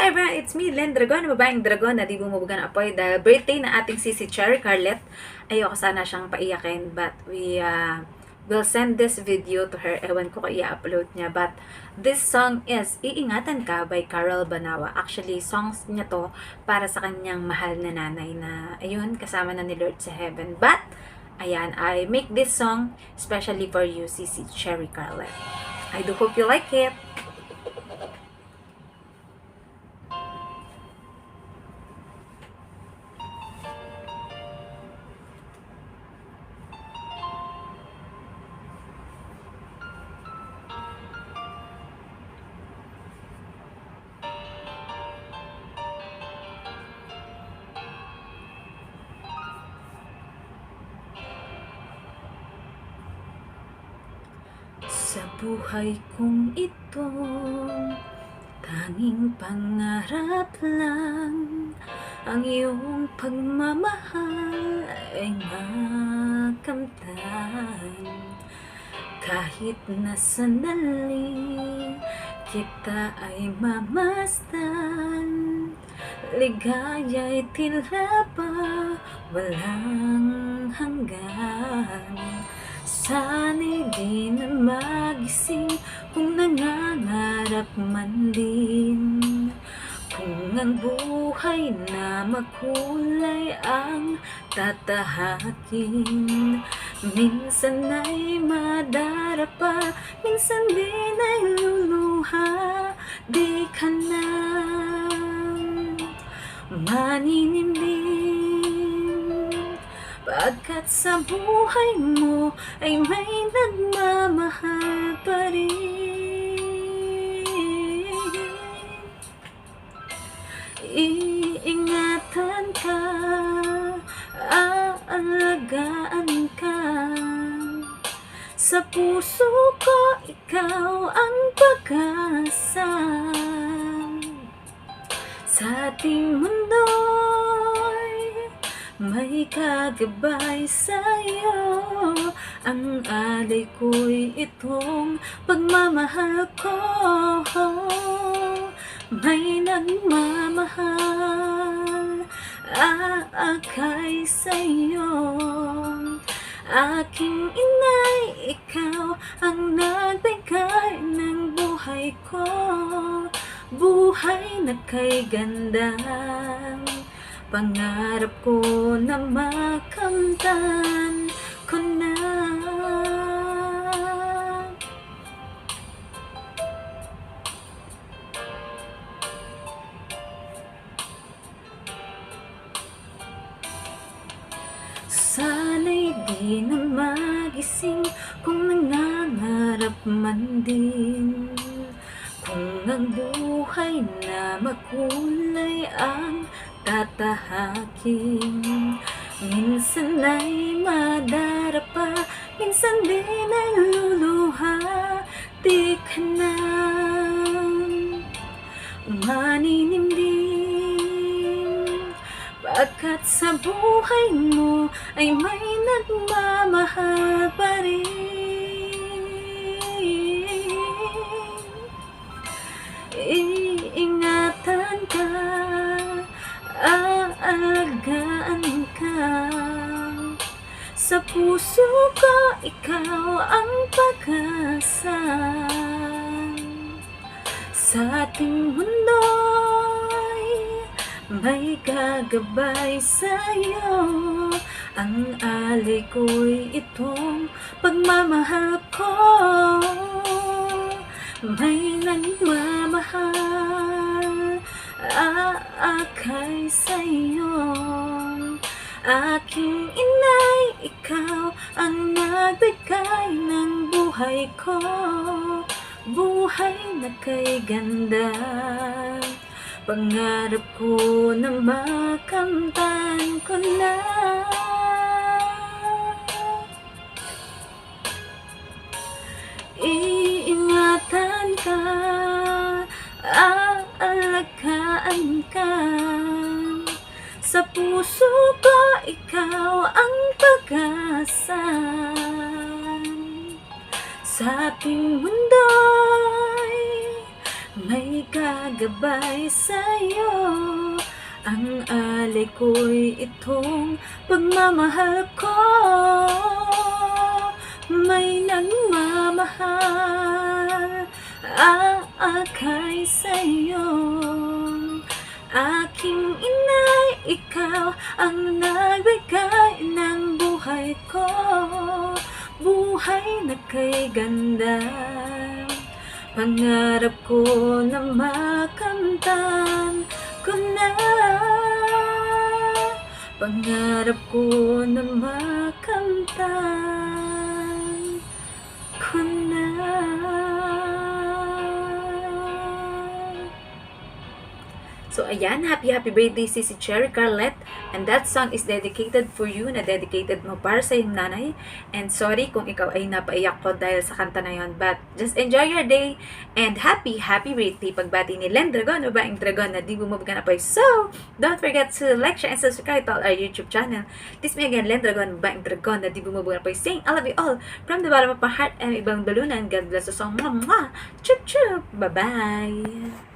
Hi everyone, it's me, Len Dragon, babaeng dragon na di bumubuga ng apoy dahil birthday na ating si Cherry Carlet. Ayoko sana siyang paiyakin, but we will send this video to her. Ewan ko i-upload niya, but this song is Iingatan Ka by Carol Banawa. Actually, songs niya to para sa kanyang mahal na nanay na, ayun, kasama na ni Lord sa heaven. But, ayan, I make this song especially for you, si Cherry Carlet. I do hope you like it. Sa buhay kong ito, tanging pangarap lang ang iyong pagmamahal ay makamtan. Kahit na sandali kita ay mamasdan, ligaya'y tila ba walang hanggan. Sana'y di na magising kung nangangarap man din. Kung ang buhay na makulay ang tatahakin, minsan ay madarapa, minsan din ay luluha. Di ka na maninimdim, pagkat sa buhay mo ay may nagmamahal pa rin. Iingatan ka, aalagaan ka. Sa puso ko ikaw ang pag-asa. Sa ating mundo'y may kagabay sa'yo. Ang alay ko'y itong pagmamahal ko. May nagmamahal, aakay sa'yo. Aking inay, ikaw ang nagbigay ng buhay ko. Buhay na kay ganda, pangarap ko na makamtan ko na. Sana'y di na magising kung nangangarap man din. Kung ang buhay na makulay ang tatahakin, minsan ay madarapa, minsan din ay luluha. Di ka na maninimdim, pagkat sa buhay mo ay may nagmamahal pa rin. Iingatan ka, aalagaan ka. Sa puso ko ikaw ang pag-asa. Sa ating mundo'y may gagabay sa'yo. Ang alay ko'y itong pagmamahal ko. May nagmamahal, aakay sa'yo. Aking inay, ikaw ang nagbigay ng buhay ko. Buhay na kay ganda, pangarap ko na makamtan ko na. Iingatan ka, aalagaan ka. Sa puso ko ikaw ang pag-asa. Sa ating mundo'y may gagabay sa'yo. Ang alay ko'y itong pagmamahal ko. May nagmamahal ang akay sa'yo. Aking inay, ikaw ang nagbigay ng buhay ko. Buhay na kay ganda, pangarap ko na makamtan ko na. Pangarap ko na makamtan ko na. So ayan, happy birthday si Cherry Carlet, and that song is dedicated for you, na dedicated mo para sa iyong nanay. And sorry kung ikaw ay napaiyak ko dahil sa kanta na yon, but just enjoy your day and happy birthday. Pagbati ni Len Dragon, babaeng dragon na di bumabag na po. So don't forget to like, share, and subscribe to our YouTube channel. This me again, Len Dragon, babaeng dragon na di bumabag na po, saying I love you all from the bottom of my heart and ibang balunan. God bless us all. Mwah! Chup chup! Bye bye!